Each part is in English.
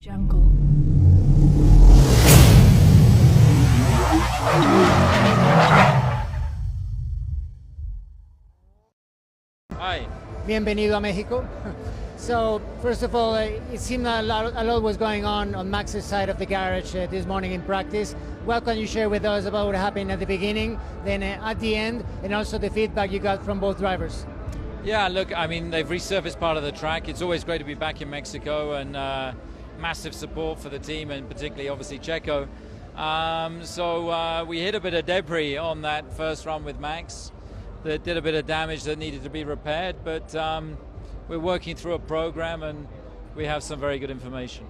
Jungle. Hi. Bienvenido a Mexico. So, first of all, it seemed a lot was going on Max's side of the garage this morning in practice. What can you share with us about what happened at the beginning, then at the end, and also the feedback you got from both drivers? Yeah, look, I mean, they've resurfaced part of the track. It's always great to be back in Mexico, and massive support for the team, and particularly, obviously, Checo. So we hit a bit of debris on that first run with Max that did a bit of damage that needed to be repaired, but we're working through a program, and we have some very good information.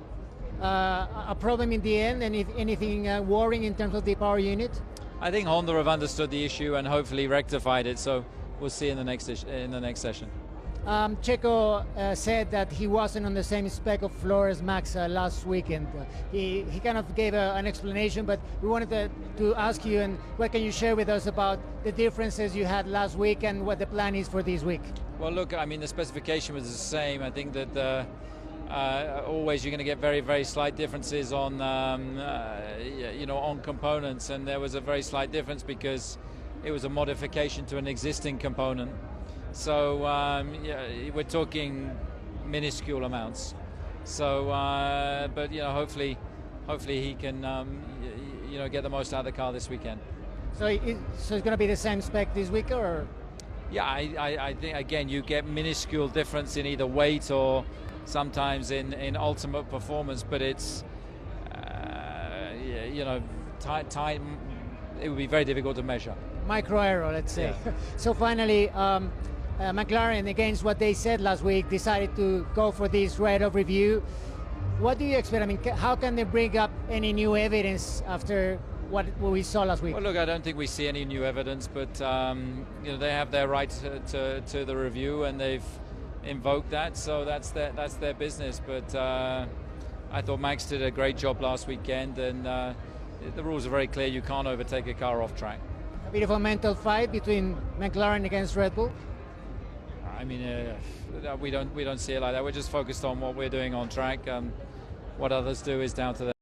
A problem in the end, and if anything worrying in terms of the power unit? I think Honda have understood the issue and hopefully rectified it, so we'll see in the next session. Checo said that he wasn't on the same spec of floor as Max last weekend. He kind of gave an explanation, but we wanted to ask you, and what can you share with us about the differences you had last week and what the plan is for this week? Well, look, I mean, the specification was the same. I think that always you're going to get very, very slight differences on, on components, and there was a very slight difference because it was a modification to an existing component. So we're talking minuscule amounts. So, but hopefully he can get the most out of the car this weekend. So it's going to be the same spec this week, or? Yeah, I think again you get minuscule difference in either weight or sometimes in ultimate performance, but it's time. It would be very difficult to measure. Micro error, let's say. Yeah. So finally, McLaren, against what they said last week, decided to go for this write-up review. What do you expect? I mean, how can they bring up any new evidence after what we saw last week? Well, look, I don't think we see any new evidence, but they have their right to the review, and they've invoked that, so that's their business. But I thought Max did a great job last weekend, and the rules are very clear. You can't overtake a car off track. A bit of a mental fight between McLaren against Red Bull? I mean, we don't see it like that. We're just focused on what we're doing on track. What others do is down to them.